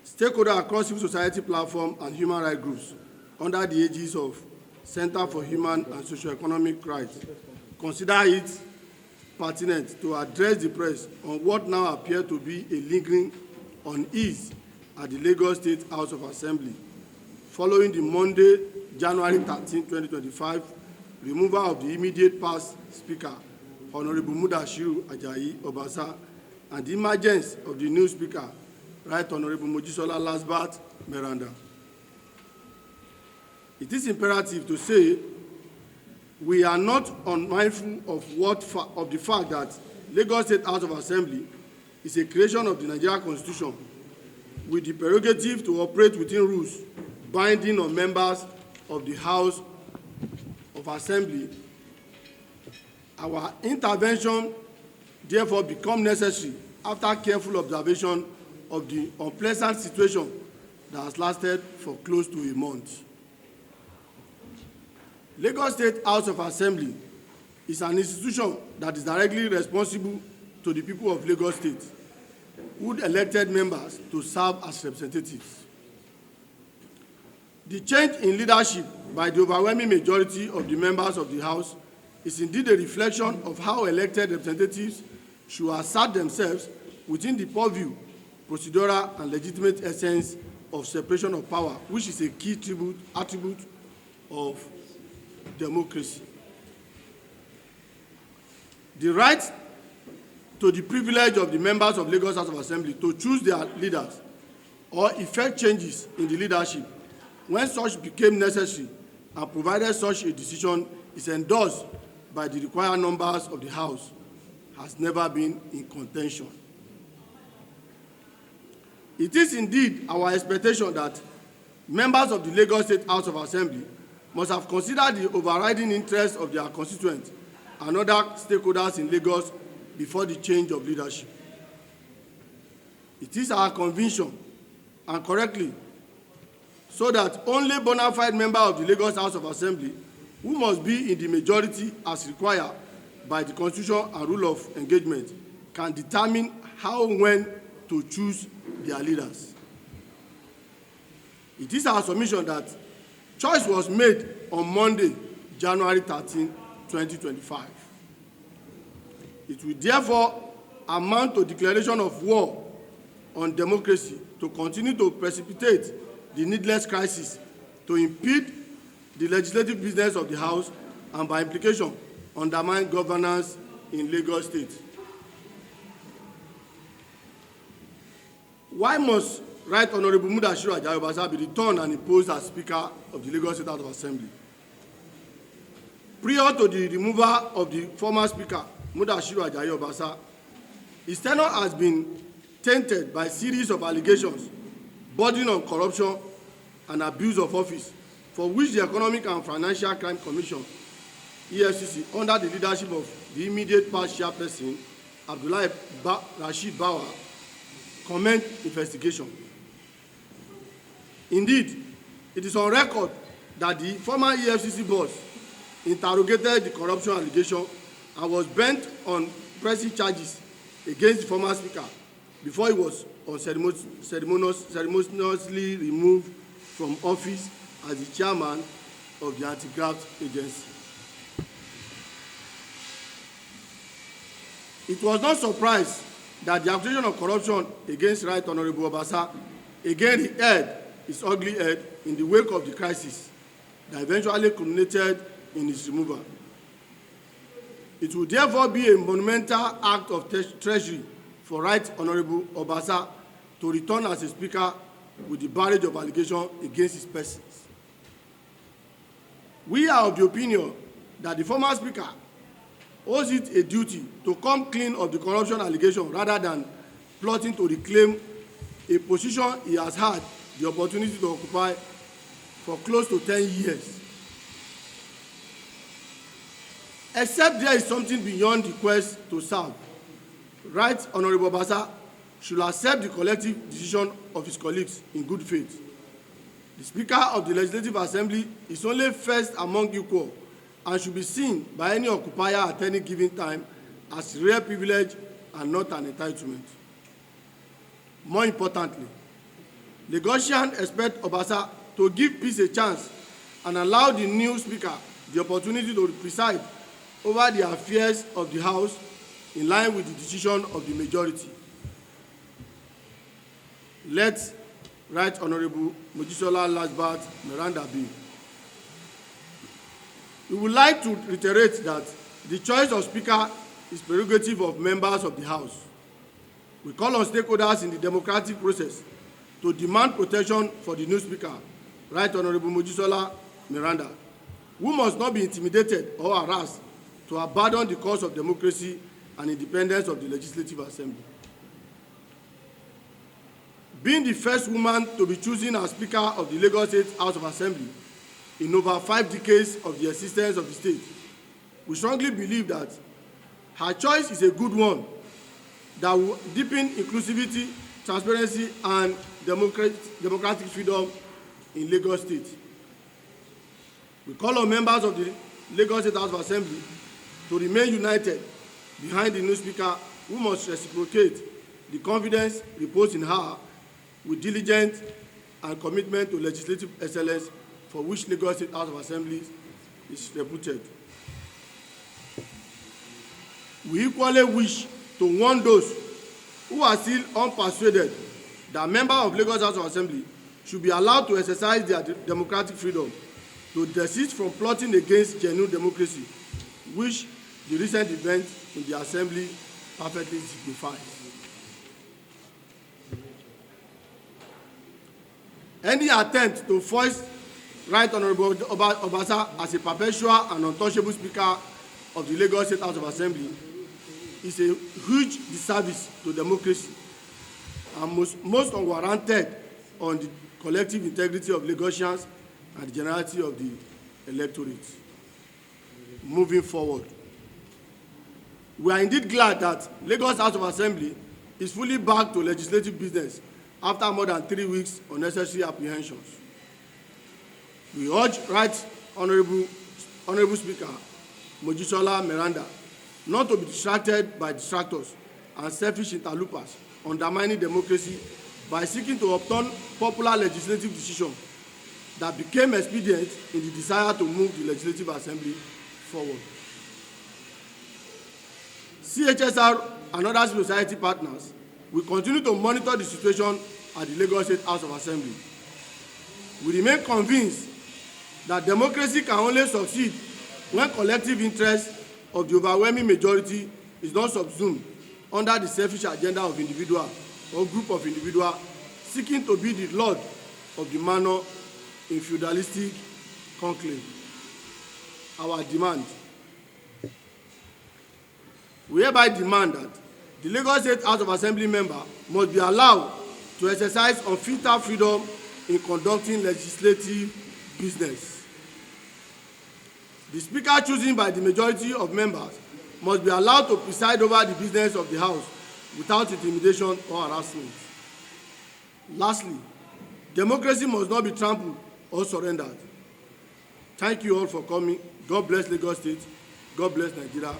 Stakeholders across civil society platform and human rights groups under the aegis of Center for Human and Socio-Economic Rights consider it pertinent to address the press on what now appears to be a lingering unease at the Lagos State House of Assembly following the Monday, January 13, 2025, removal of the immediate past Speaker, Honorable Mudashiru Ajayi Obasa, and the emergence of the new Speaker, Right Honorable Mojisola Lasbat Miranda. It is imperative to say we are not unmindful of the fact that Lagos State House of Assembly is a creation of the Nigerian Constitution with the prerogative to operate within rules binding on members of the House of Assembly. Our intervention therefore becomes necessary after careful observation of the unpleasant situation that has lasted for close to a month. Lagos State House of Assembly is an institution that is directly responsible to the people of Lagos State, who elected members to serve as representatives. The change in leadership by the overwhelming majority of the members of the House is indeed a reflection of how elected representatives should assert themselves within the purview, procedural, and legitimate essence of separation of power, which is a key attribute of democracy. The right to the privilege of the members of Lagos House of Assembly to choose their leaders or effect changes in the leadership when such became necessary and provided such a decision is endorsed by the required numbers of the House has never been in contention. It is indeed our expectation that members of the Lagos State House of Assembly must have considered the overriding interests of their constituents and other stakeholders in Lagos before the change of leadership. It is our conviction, and correctly, so that only bona fide members of the Lagos House of Assembly, who must be in the majority as required by the Constitution and rule of engagement, can determine how and when to choose their leaders. It is our submission that choice was made on Monday, January 13, 2025. It will therefore amount to declaration of war on democracy to continue to precipitate the needless crisis, to impede the legislative business of the House, and by implication, undermine governance in Lagos State. Why must Right Honorable Mudashiru Ajayi Obasa be returned and imposed as Speaker of the Lagos State House of Assembly? Prior to the removal of the former Speaker, Mudashiru Ajayi Obasa, his tenure has been tainted by a series of allegations bordering on corruption and abuse of office, for which the Economic and Financial Crime Commission, EFCC, under the leadership of the immediate past chairperson, Abdullahi Rashid Bawa, commenced investigation. Indeed, it is on record that the former EFCC boss interrogated the corruption allegation and was bent on pressing charges against the former Speaker before he was ceremoniously removed from office as the chairman of the Anti-Graft Agency. It was not surprised that the accusation of corruption against Right Honorable Obasa again reared its ugly head in the wake of the crisis that eventually culminated in its removal. It will therefore be a monumental act of treachery for Right Honorable Obasa to return as a Speaker with the barrage of allegations against his persons. We are of the opinion that the former Speaker owes it a duty to come clean of the corruption allegation rather than plotting to reclaim a position he has had the opportunity to occupy for close to 10 years. Except there is something beyond the quest to serve, Right Honorable Obasa should accept the collective decision of his colleagues in good faith. The Speaker of the Legislative Assembly is only first among equal and should be seen by any occupier at any given time as rare privilege and not an entitlement. More importantly, Lagosians expect Obasa to give peace a chance and allow the new speaker the opportunity to preside over the affairs of the House in line with the decision of the majority. Let Right Honorable Mojisola Lasbat Miranda be. We would like to reiterate that the choice of speaker is prerogative of members of the House. We call on stakeholders in the democratic process to demand protection for the new speaker, Right Honorable Mojisola Miranda, who must not be intimidated or harassed to abandon the cause of democracy and independence of the Legislative Assembly. Being the first woman to be chosen as Speaker of the Lagos State House of Assembly in over 5 decades of the existence of the state, we strongly believe that her choice is a good one that will deepen inclusivity, transparency, and democratic freedom in Lagos State. We call on members of the Lagos State House of Assembly to remain united behind the new Speaker, who must reciprocate the confidence reposed in her with diligence and commitment to legislative excellence for which Lagos State House of Assembly is reputed. We equally wish to warn those who are still unpersuaded that members of Lagos House of Assembly should be allowed to exercise their democratic freedom to desist from plotting against genuine democracy, which the recent events in the Assembly perfectly signifies. Any attempt to foist Right Honorable Obasa as a perpetual and untouchable Speaker of the Lagos State House of Assembly is a huge disservice to democracy and most unwarranted on the collective integrity of Lagosians and the generality of the electorate. Moving forward, we are indeed glad that Lagos House of Assembly is fully back to legislative business after more than 3 weeks of unnecessary apprehensions. We urge Right Honorable Speaker Mojisola Miranda not to be distracted by distractors and selfish interlopers undermining democracy by seeking to overturn popular legislative decisions that became expedient in the desire to move the Legislative Assembly forward. Chsr and other civil society partners will continue to monitor the situation at the Lagos State House of Assembly. We remain convinced that democracy can only succeed when collective interest of the overwhelming majority is not subsumed under the selfish agenda of individual or group of individuals seeking to be the lord of the manor in feudalistic conclave. Our demand. We hereby demand that the Lagos State House of Assembly member must be allowed to exercise unfettered freedom in conducting legislative business. The Speaker chosen by the majority of members must be allowed to preside over the business of the House without intimidation or harassment. Lastly, democracy must not be trampled or surrendered. Thank you all for coming. God bless Lagos State. God bless Nigeria.